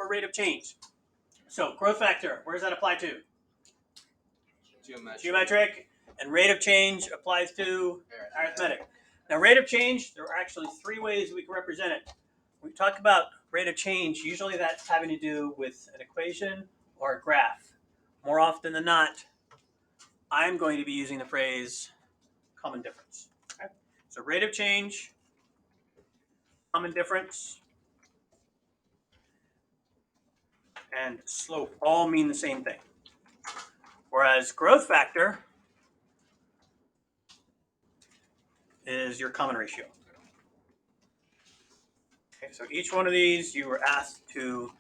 or rate of change? So growth factor, where does that apply to? Geometric. And rate of change applies to arithmetic. Now rate of change, there are actually three ways we can represent it. When we talk about rate of change, usually that's having to do with an equation or a graph. More often than not, I'm going to be using the phrase common difference. Okay? So rate of change, common difference, and slope all mean the same thing. Whereas growth factor is your common ratio. Okay, so each one of these you were asked to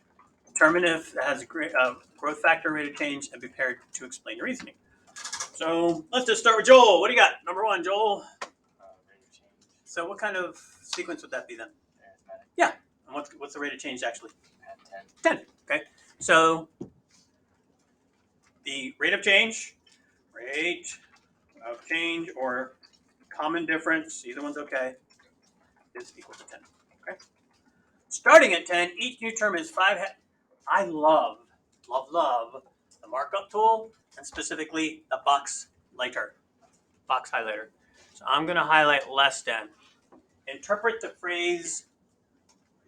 determine if it has a growth factor, rate of change, and be prepared to explain your reasoning. So let's just start with Joel. What do you got? Number one, Joel. Rate of change. So what kind of sequence would that be then? Arithmetic. Yeah. And what's the rate of change actually? 10. 10. Okay. So the rate of change, or common difference, either one's okay, is equal to 10. Okay. Starting at 10, each new term is 5. I love the markup tool, and specifically the box highlighter. So I'm going to highlight less than. Interpret the phrase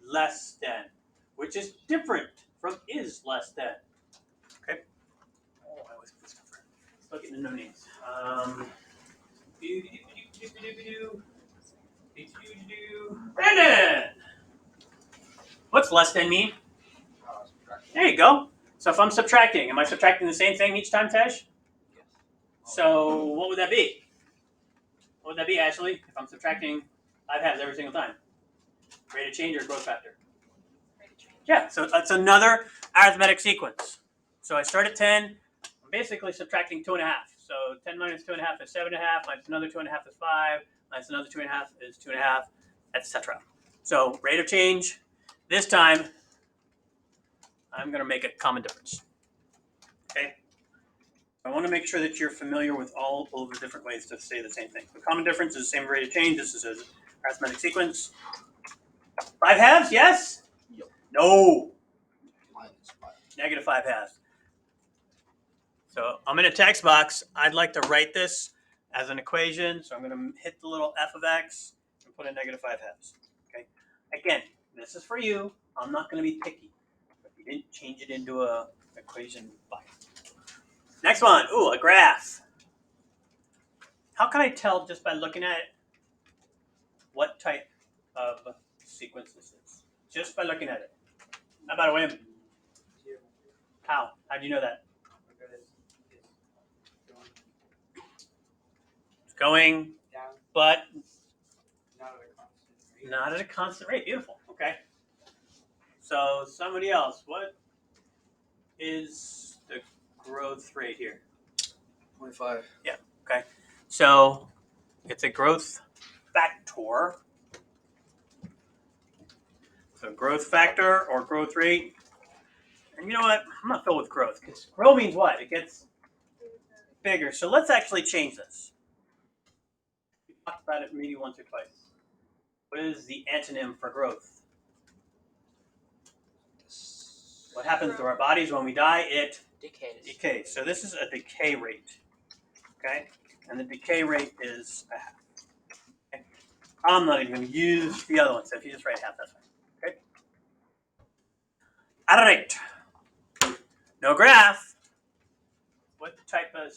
less than, which is different from is less than. Okay. Oh, I always put this different. Let's look at the no names. Brandon! What's less than mean? There you go. So if I'm subtracting, am I subtracting the same thing each time, Tej? Yes. So what would that be? What would that be, Ashley, if I'm subtracting 5 halves every single time? Rate of change or growth factor? Rate of change. Yeah, so that's another arithmetic sequence. So I start at 10. I'm basically subtracting 2.5. So 10 minus 2.5 is 7.5. Minus another 2.5 is 5. Minus another 2.5 is 2.5, etc. So rate of change. This time, I'm going to make a common difference. Okay? I want to make sure that you're familiar with all of the different ways to say the same thing. The common difference is the same rate of change. This is an arithmetic sequence. 5 halves, yes? Yep. No. -5. Negative 5 halves. So I'm in a text box. I'd like to write this as an equation. So I'm going to hit the little f of x and put in negative 5 halves. Okay. Again, this is for you. I'm not going to be picky. But you didn't change it into an equation box. Next one. Ooh, a graph. How can I tell just by looking at it what type of sequence this is? Just by looking at it. How about a whim? How? How do you know that? It's going Down. But Not at a constant rate. not at a constant rate. Beautiful. Okay. So somebody else. What is the growth rate here? 25. Yeah. Okay. So it's a growth factor. So growth factor or growth rate. And you know what? I'm not filled with growth because grow means what? It gets bigger. So let's actually change this. We talked about it maybe once or twice. What is the antonym for growth? What happens to our bodies when we die? It decays. So this is a decay rate. Okay? And the decay rate is a half. Okay? I'm not even going to use the other one. So if you just write half, that's fine. Okay? All right. No graph. What type of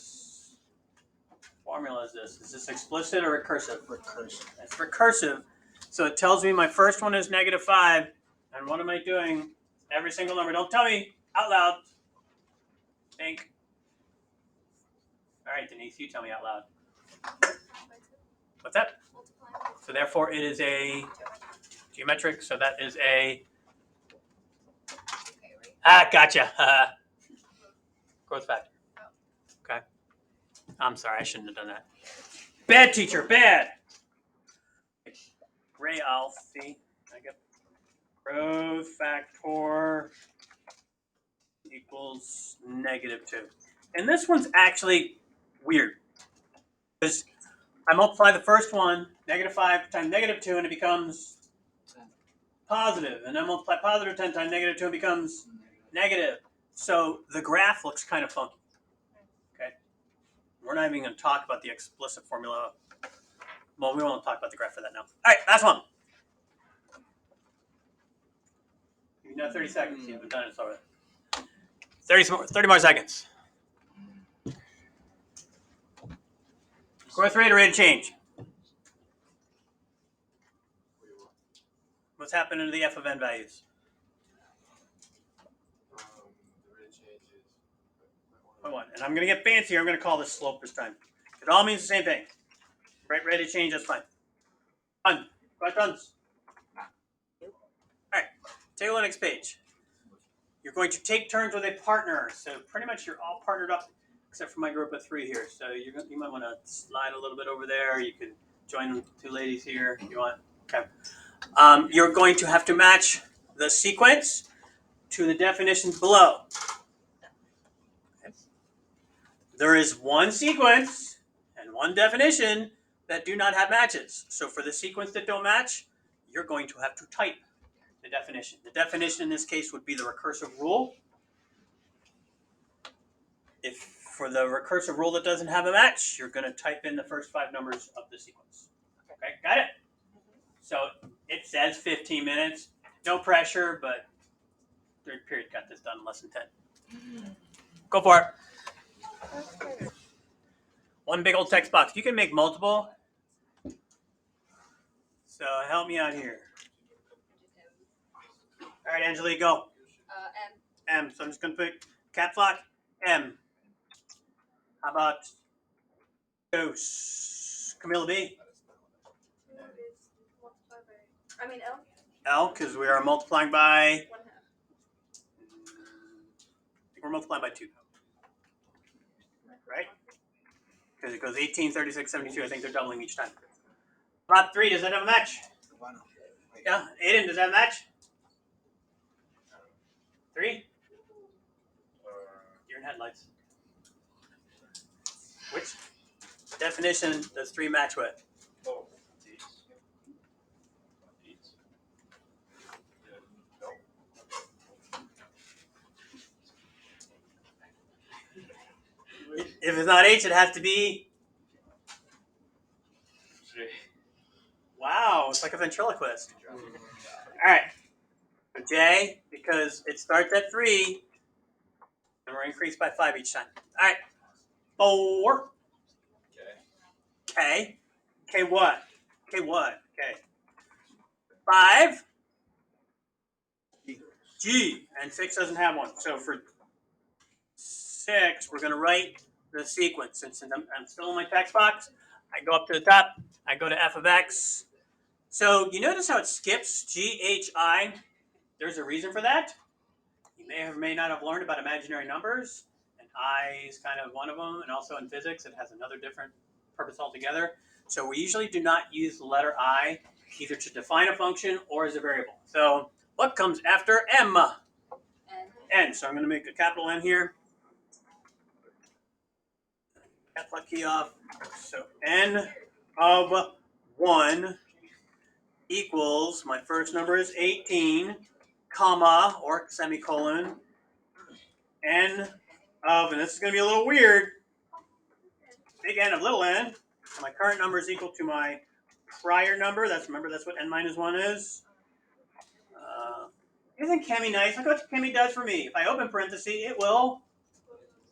formula is this? Is this explicit or recursive? Recursive. It's recursive. So it tells me my first one is negative 5. And what am I doing? Every single number. Don't tell me out loud. Think. All right, Denise, you tell me out loud. What's that? So therefore it is a geometric. So that is a... Gotcha. Growth factor. Okay. I'm sorry, I shouldn't have done that. Bad teacher, bad. Ray, I'll see. I get growth factor equals -2. And this one's actually weird. Because I multiply the first one, -5 times -2, and it becomes positive, and then multiply positive 10 times negative 2 becomes negative. So the graph looks kind of funky. Okay, we're not even going to talk about the explicit formula. Well, we won't talk about the graph for that now. All right, last one. You know, 30 seconds. You haven't done it already. 30 more seconds. Growth rate or rate of change? What's happening to the f of n values? The rate of change is 0.1. And I'm going to get fancy. I'm going to call this slope this time. It all means the same thing. Rate of change, that's fine. Done. Questions? All right. Take a look next page. You're going to take turns with a partner. So pretty much you're all partnered up except for my group of 3 here. So you might want to slide a little bit over there. You can join the 2 ladies here if you want. Okay. You're going to have to match the sequence to the definitions below. Okay. There is one sequence and one definition that do not have matches. So for the sequence that don't match, you're going to have to type the definition. The definition in this case would be the recursive rule. If for the recursive rule that doesn't have a match, you're going to type in the first 5 numbers of the sequence. Okay, got it? So it says 15 minutes. No pressure, but third period got this done in less than 10. Go for it. One big old text box. You can make multiple. So help me out here. All right, Angelique, go. M. So I'm just going to put caps lock M. How about dose? Camilla B. L. L, because we are multiplying by. 1/2. I think we're multiplying by 2. Right? Because it goes 18, 36, 72. I think they're doubling each time. How about 3? Does that have a match? Yeah. Aiden, does that have a match? 3? You're in headlights. Which definition does 3 match with? Oh, If it's not H, it has to be. 3. Wow, it's like a ventriloquist. All right. J, because it starts at 3, and we're increased by 5 each time. All right. 4. Okay. K. K what? K what? K. 5. G. And 6 doesn't have one. So for 6, we're going to write the sequence. Since I'm still in my text box, I go up to the top. I go to f of x. So you notice how it skips G, H, I? There's a reason for that. You may or may not have learned about imaginary numbers. And I is kind of one of them. And also in physics, it has another different purpose altogether. So we usually do not use the letter I either to define a function or as a variable. So what comes after M? N. So I'm going to make a capital N here. Capital key off. So N of 1 equals, my first number is 18, comma, or semicolon, N of, and this is going to be a little weird, big N of little n. So my current number is equal to my prior number. Remember, that's what n minus 1 is. Isn't Chemi nice? Look what Chemi does for me. If I open parentheses, it will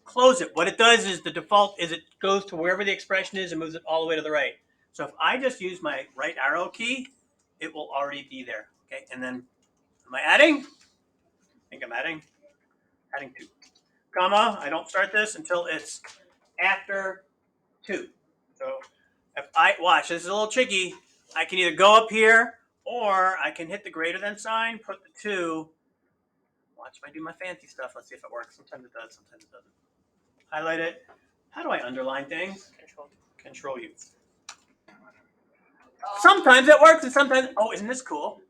close it. What it does is the default is it goes to wherever the expression is and moves it all the way to the right. So if I just use my right arrow key, it will already be there. Okay, and then am I adding? I think I'm adding 2. Comma, I don't start this until it's after 2. So if I, watch, this is a little tricky. I can either go up here or I can hit the greater than sign, put the 2. Watch if I do my fancy stuff. Let's see if it works. Sometimes it does, sometimes it doesn't. Highlight it. How do I underline things? Control U. Sometimes it works and sometimes, oh, isn't this cool?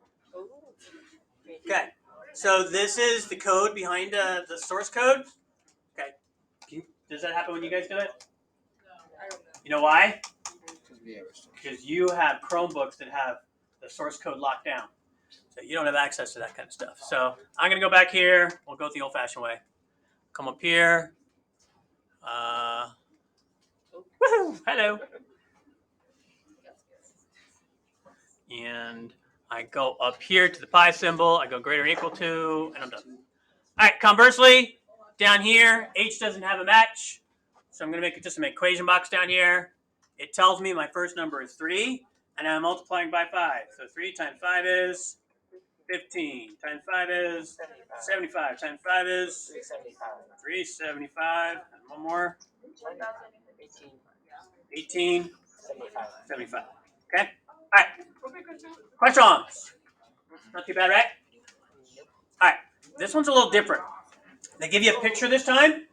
Okay, so this is the code behind the source code. Okay, does that happen when you guys do it? I don't know. You know why? Because you have Chromebooks that have the source code locked down. So So you don't have access to that kind of stuff. So I'm going to go back here. We'll go the old-fashioned way. Come up here. Woohoo! Hello. And I go up here to the pi symbol. I go greater than or equal to, and I'm done. All right, conversely, down here, h doesn't have a match. So I'm going to make it just an equation box down here. It tells me my first number is 3, and I'm multiplying by 5. So 3 times 5 is 15. Times 5 is 75. Times 5 is 375. And one more. 18. 75. Okay? All right. Questions? Not too bad, right? All right. This one's a little different. They give you a picture this time.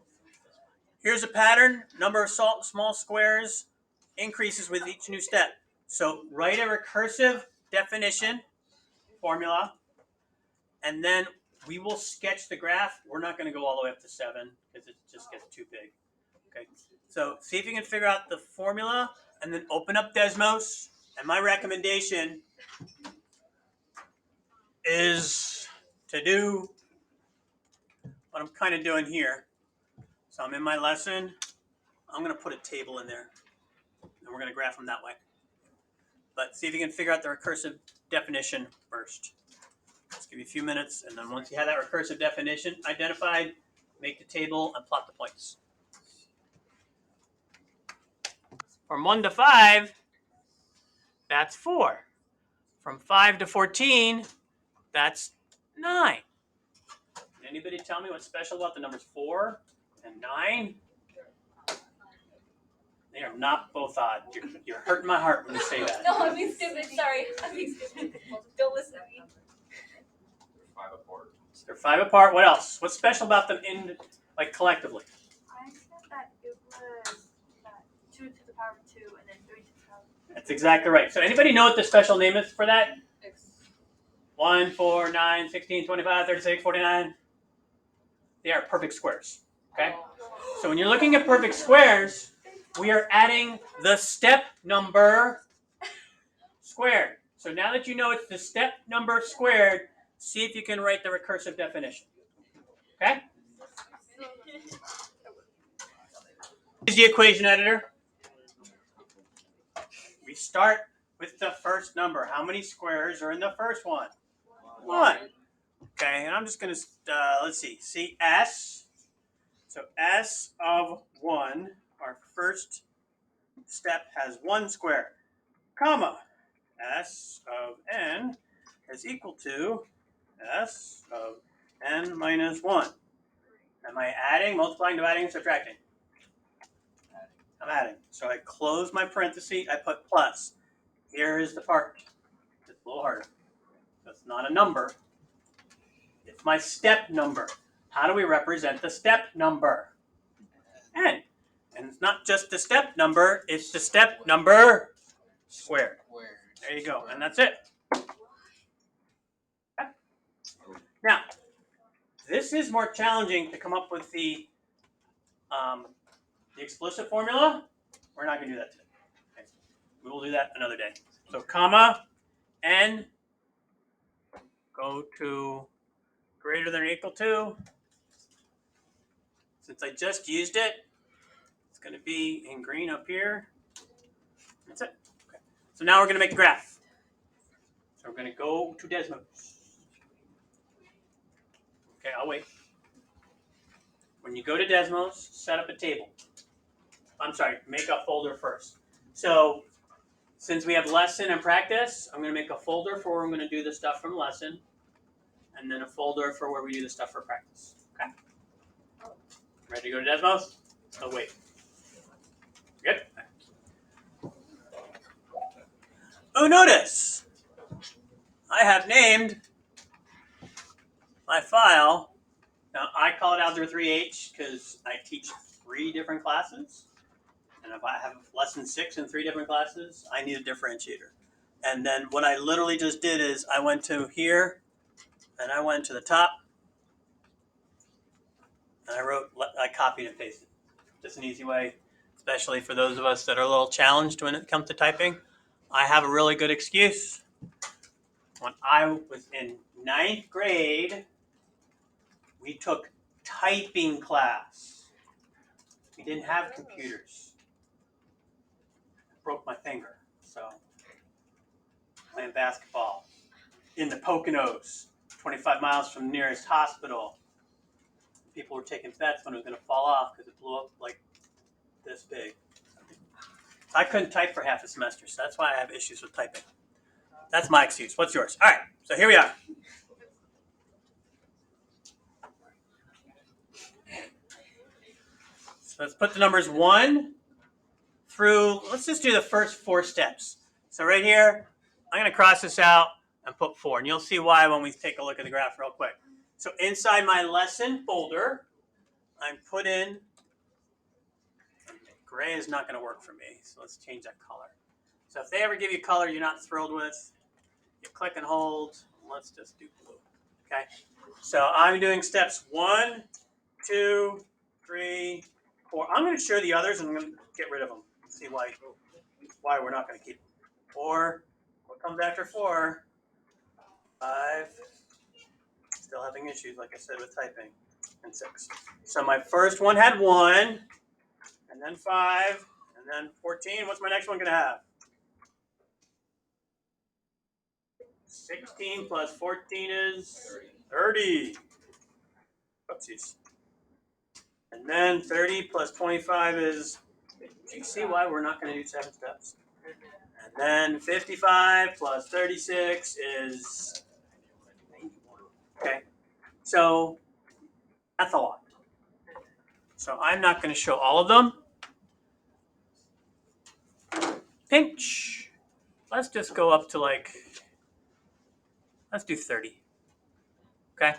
Here's a pattern. Number of small squares increases with each new step. So write a recursive definition formula, and then we will sketch the graph. We're not going to go all the way up to 7 because it just gets too big. Okay. So see if you can figure out the formula, and then open up Desmos. And my recommendation is to do what I'm kind of doing here. So I'm in my lesson. I'm going to put a table in there, and we're going to graph them that way. But see if you can figure out the recursive definition first. Just give you a few minutes, and then once you have that recursive definition identified, make the table and plot the points. From 1 to 5, that's 4. From 5 to 14, that's 9. Anybody tell me what's special about the numbers 4 and 9? They are not both odd. You're hurting my heart when you say that. No, I'm being stupid. Sorry. I'm being stupid. Don't listen to me. 5 apart. They're 5 apart. What else? What's special about them collectively? I said that it was 2 to the power of 2 and then 3 to the power of 2. That's exactly right. So anybody know what the special name is for that? 1, 4, 9, 16, 25, 36, 49. They are perfect squares. Okay? So when you're looking at perfect squares, we are adding the step number squared. So now that you know it's the step number squared, see if you can write the recursive definition. Okay? Here's the equation editor. We start with the first number. How many squares are in the first one? 1. Okay, and I'm just going to, let's see S. So S of 1, our first step has 1 square, comma, S of n is equal to S of n minus 1. Am I adding, multiplying, dividing, subtracting? I'm adding. So I close my parenthesis, I put plus. Here is the part. It's a little harder. That's not a number. It's my step number. How do we represent the step number? N. And it's not just the step number, it's the step number squared. There you go, and that's it. Okay. Now, this is more challenging to come up with the explicit formula. We're not going to do that today. Okay. We will do that another day. So, comma, n, go to greater than or equal to. Since I just used it, it's going to be in green up here. That's it. Okay. So now we're going to make a graph. So we're going to go to Desmos. Okay, I'll wait. When you go to Desmos, set up a table. I'm sorry, make a folder first. So since we have lesson and practice, I'm going to make a folder for where I'm going to do the stuff from lesson, and then a folder for where we do the stuff for practice. Okay? Ready to go to Desmos? Oh, wait. Good? Oh, notice I have named my file. Now, I call it Algebra 3H because I teach 3 different classes. And if I have lesson 6 in 3 different classes, I need a differentiator. And then what I literally just did is I went to here, and I went to the top, and I copied and pasted. Just an easy way, especially for those of us that are a little challenged when it comes to typing. I have a really good excuse. when I was in 9th grade, we took typing class. We didn't have computers. I broke my finger, so playing basketball in the Poconos, 25 miles from the nearest hospital. People were taking bets when it was going to fall off because it blew up like this big. I couldn't type for half a semester, so that's why I have issues with typing. That's my excuse. What's yours? All right, so here we are. So let's put the numbers 1 through, let's just do the first 4 steps. So right here, I'm going to cross this out and put 4. And you'll see why when we take a look at the graph real quick. So inside my lesson folder, I'm put in, gray is not going to work for me, so let's change that color. So if they ever give you color you're not thrilled with, you click and hold. Let's just do blue. Okay. So I'm doing steps 1, 2, 3, 4. I'm going to show the others and I'm going to get rid of them. See why we're not going to keep them. 4. What comes after 4? 5. Still having issues, like I said, with typing. And 6. So my first one had 1, and then 5, and then 14. What's my next one going to have? 16 plus 14 is 30. Oopsies. And then 30 plus 25 is, do you see why we're not going to do 7 steps? And then 55 plus 36 is 91. Okay, so that's a lot. So I'm not going to show all of them. Pinch. Let's just go up to let's do 30. Okay?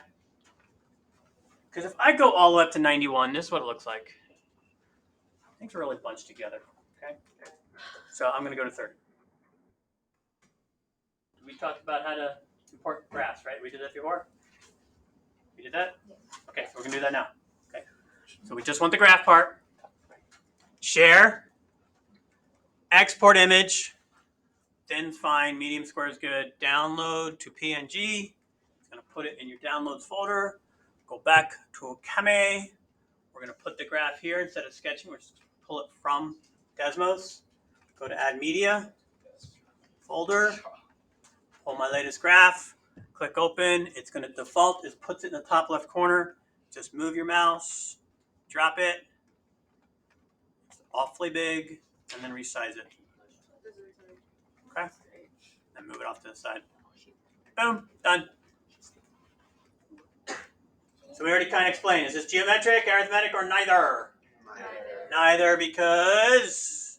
Because if I go all the way up to 91, this is what it looks like. Things are really bunched together. Okay? So I'm going to go to 30. We talked about how to import graphs, right? We did that before? We did that? Okay, so we're going to do that now. Okay. So we just want the graph part. Share. Export image. Thin's fine. Medium square is good. Download to PNG. It's going to put it in your downloads folder. Go back to Kame. We're going to put the graph here instead of sketching. We're just going to pull it from Desmos. Go to Add Media. Folder. Pull my latest graph. Click Open. It's going to default. It puts it in the top left corner. Just move your mouse. Drop it. It's awfully big. And then resize it. Okay. And move it off to the side. Boom. Done. So we already kind of explained. Is this geometric, arithmetic, or neither? Neither because...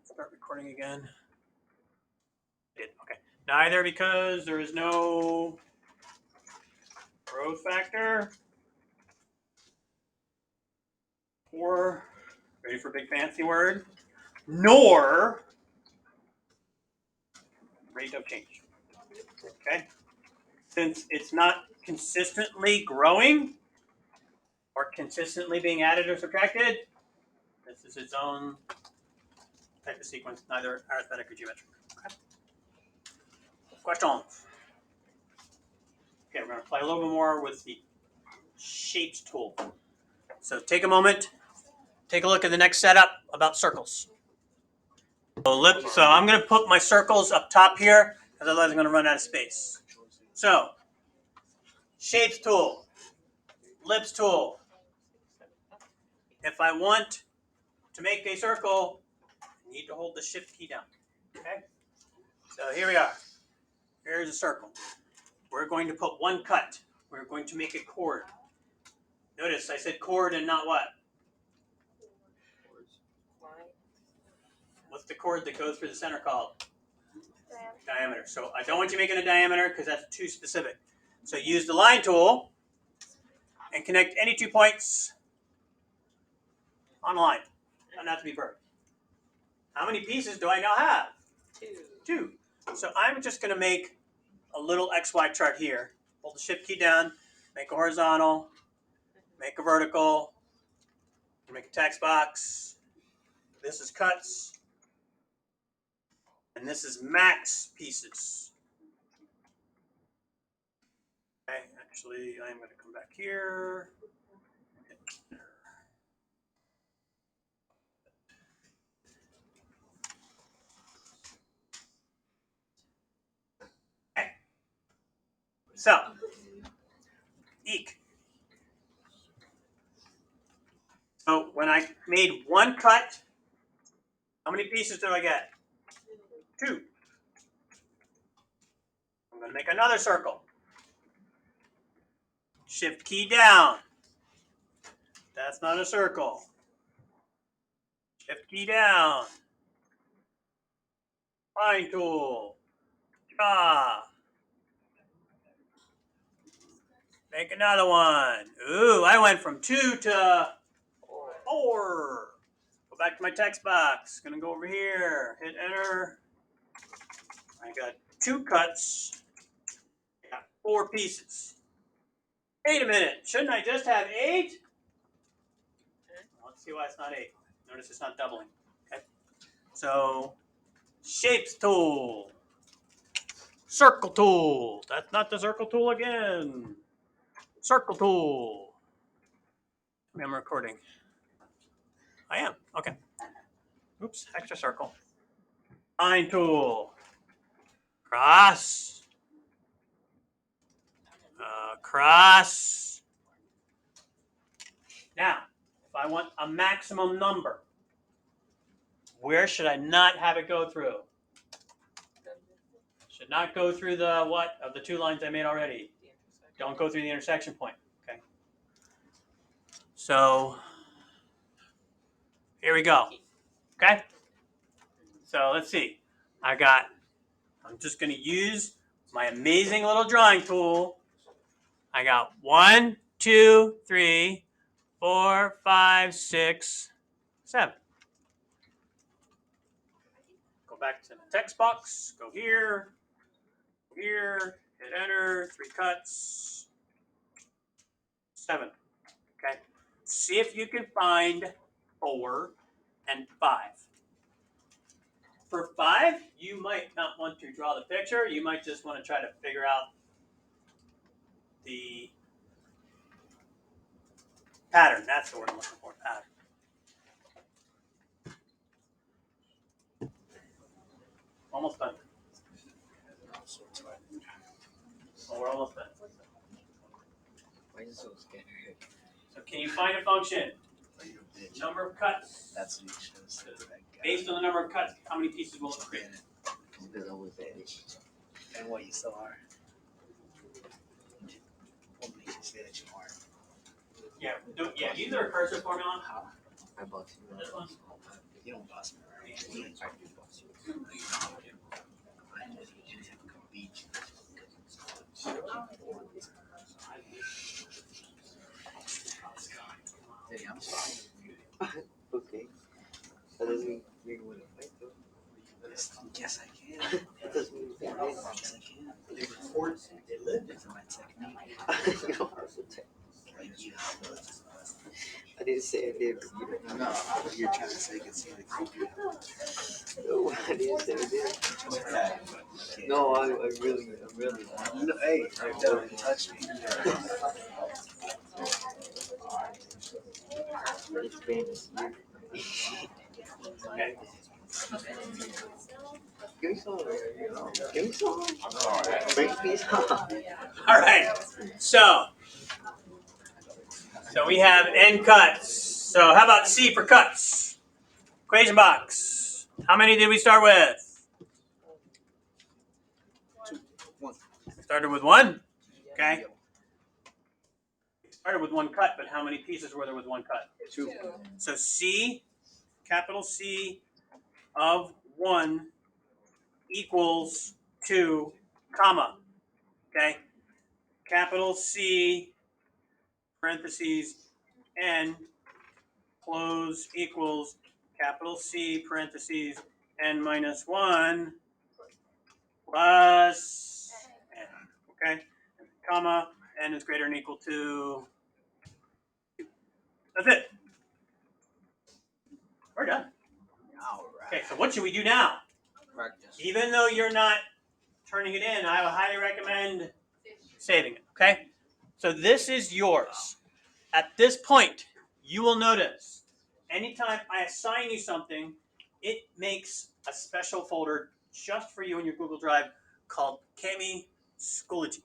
Start recording again. Okay. Neither because there is no growth factor. Or, ready for a big fancy word, nor rate of change. Okay? Since it's not consistently growing or consistently being added or subtracted, this is its own type of sequence, neither arithmetic or geometric. Okay? Questions? Okay, we're going to play a little bit more with the shapes tool. So take a moment, take a look at the next setup about circles. So I'm going to put my circles up top here, because otherwise I'm going to run out of space. So, shapes tool, ellipse tool. If I want to make a circle, I need to hold the shift key down. Okay? So here we are. Here's a circle. We're going to put one cut. We're going to make a chord. Notice I said chord and not what? What's the chord that goes through the center called? Diameter. So I don't want you making a diameter because that's too specific. So use the line tool and connect any 2 points on a line. Doesn't have to be perfect. How many pieces do I now have? 2. So I'm just going to make a little XY chart here. Hold the shift key down, make a horizontal, make a vertical, make a text box, this is cuts, and this is max pieces. Okay, actually, I'm going to come back here. Okay. So, eek. So when I made one cut, how many pieces do I get? 2. I'm going to make another circle. Shift key down. That's not a circle. Shift key down. Line tool. Draw. Make another one. Ooh, I went from 2 to 4. Go back to my text box. Gonna go over here. Hit enter. I got 2 cuts. I got 4 pieces. Wait a minute. Shouldn't I just have 8? Let's see why it's not 8. Notice it's not doubling. Okay. So, shapes tool. Circle tool. That's not the circle tool again. Circle tool. I'm recording. I am. Okay. Oops. Extra circle. Line tool. Cross. Cross. Now, if I want a maximum number, where should I not have it go through? Should not go through the what of the 2 lines I made already. Don't go through the intersection point. Okay. So here we go. Okay. So let's see. I'm just going to use my amazing little drawing tool. I got 1, 2, 3, 4, 5, 6, 7. Go back to the text box. Go here. Here. Hit enter. 3 cuts. 7. Okay. See if you can find 4 and 5. For 5, you might not want to draw the picture. You might just want to try to figure out the pattern. That's the word I'm looking for, pattern. Almost done. Well, we're almost done. Why is it so scary? So can you find a function? Number of cuts. That's what you should say. Based on the number of cuts, how many pieces will it create? Because I was bitch. And what you still are. What makes you say that you are? Yeah, use the recursive formula. How? I box you. This one. If you don't box me, right? I do box you. I just beat you. Hey, I'm sorry. Okay. That doesn't mean we wouldn't fight though. Yes, I can. That doesn't mean we wouldn't fight. Yes, I can. They report, they live into my technique. You don't have to technique. Like you have to. I didn't say I did. No, you're trying to say it seems like you do. No, I didn't say I did. No, I really. No, hey, don't touch me. It's famous. Okay. Give me some. Give me some. Bring me some. All right. So we have n cuts. So how about C for cuts? Equation box. How many did we start with? 1. We started with 1. Okay. We started with 1 cut, but how many pieces were there with 1 cut? 2. So C, capital C of 1 equals 2, comma. Okay. Capital C, parentheses, n, close equals capital C, parentheses, n minus 1 plus n. Okay. Comma, n is greater than or equal to 2. That's it. We're done. Okay, so what should we do now? Practice. Even though you're not turning it in, I would highly recommend saving it, okay? So this is yours. At this point, you will notice anytime I assign you something, it makes a special folder just for you in your Google Drive called Cami Schoology.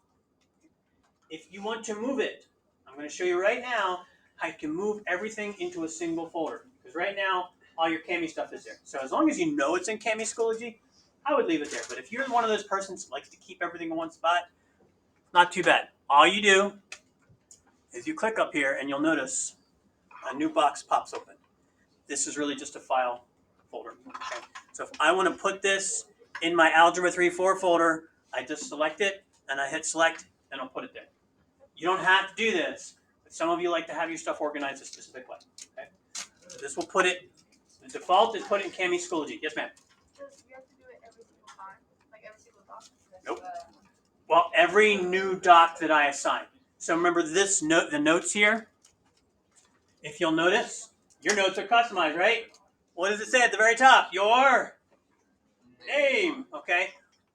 If you want to move it, I'm going to show you right now how you can move everything into a single folder. Because right now, all your Cami stuff is there. So as long as you know it's in Cami Schoology, I would leave it there. But if you're one of those persons who likes to keep everything in one spot, not too bad. All you do is you click up here and you'll notice a new box pops open. This is really just a file folder. Okay? So if I want to put this in my Algebra 3-4 folder, I just select it and I hit select and I'll put it there. You don't have to do this, but some of you like to have your stuff organized a specific way. Okay? So this will put it, the default is put it in Cami Schoology. Yes, ma'am? Does you have to do it every single time? Like every single doc? Nope. Well, every new doc that I assign. So remember this note, the notes here? If you'll notice, your notes are customized, right? What does it say at the very top? Your name, okay?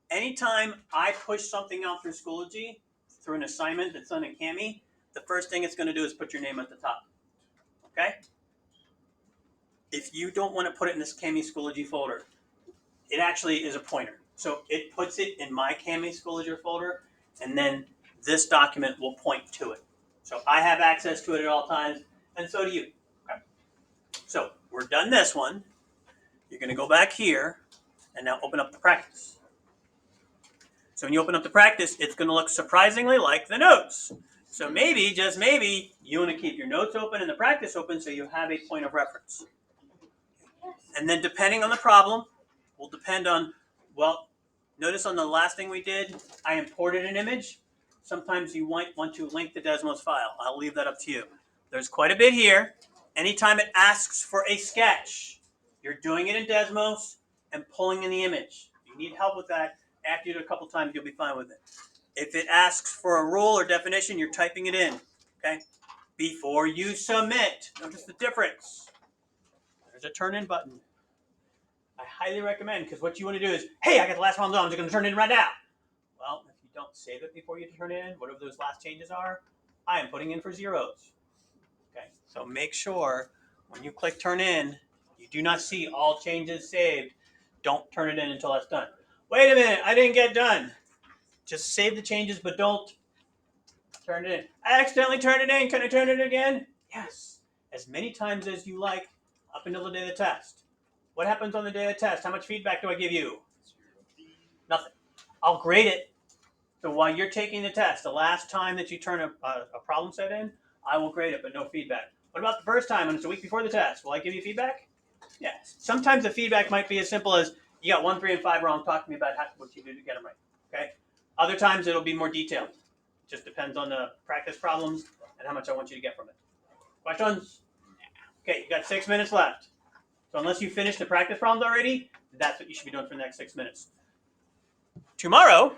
Anytime I push something out through Schoology, through an assignment that's done in Cami, the first thing it's going to do is put your name at the top, okay? If you don't want to put it in this Cami Schoology folder, it actually is a pointer. So it puts it in my Cami Schoology folder, and then this document will point to it. So I have access to it at all times, and so do you. Okay? So we're done this one. You're going to go back here, and now open up the practice. So when you open up the practice, it's going to look surprisingly like the notes. So maybe, just maybe, you want to keep your notes open and the practice open so you have a point of reference. And then depending on the problem, will depend on, well, notice on the last thing we did, I imported an image. Sometimes you might want to link the Desmos file. I'll leave that up to you. There's quite a bit here. Anytime it asks for a sketch, you're doing it in Desmos and pulling in the image. If you need help with that, after you do it a couple times, you'll be fine with it. If it asks for a rule or definition, you're typing it in, okay? Before you submit, notice the difference. There's a turn in button. I highly recommend, because what you want to do is, hey, I got the last one done, I'm just going to turn it in right now. Well, if you don't save it before you turn it in, whatever those last changes are, I am putting in for zeros. Okay, so make sure when you click turn in, you do not see all changes saved. Don't turn it in until that's done. Wait a minute, I didn't get done. Just save the changes, but don't turn it in. I accidentally turned it in. Can I turn it again? Yes. As many times as you like up until the day of the test. What happens on the day of the test? How much feedback do I give you? Nothing. I'll grade it. So while you're taking the test, the last time that you turn a problem set in, I will grade it, but no feedback. What about the first time when it's a week before the test? Will I give you feedback? Yeah. Sometimes the feedback might be as simple as, you got 1, 3, and 5 wrong. Talk to me about what you do to get them right. Okay. Other times it'll be more detailed. Just depends on the practice problems and how much I want you to get from it. Questions? Okay, you got 6 minutes left. So unless you finish the practice problems already, that's what you should be doing for the next 6 minutes. Tomorrow,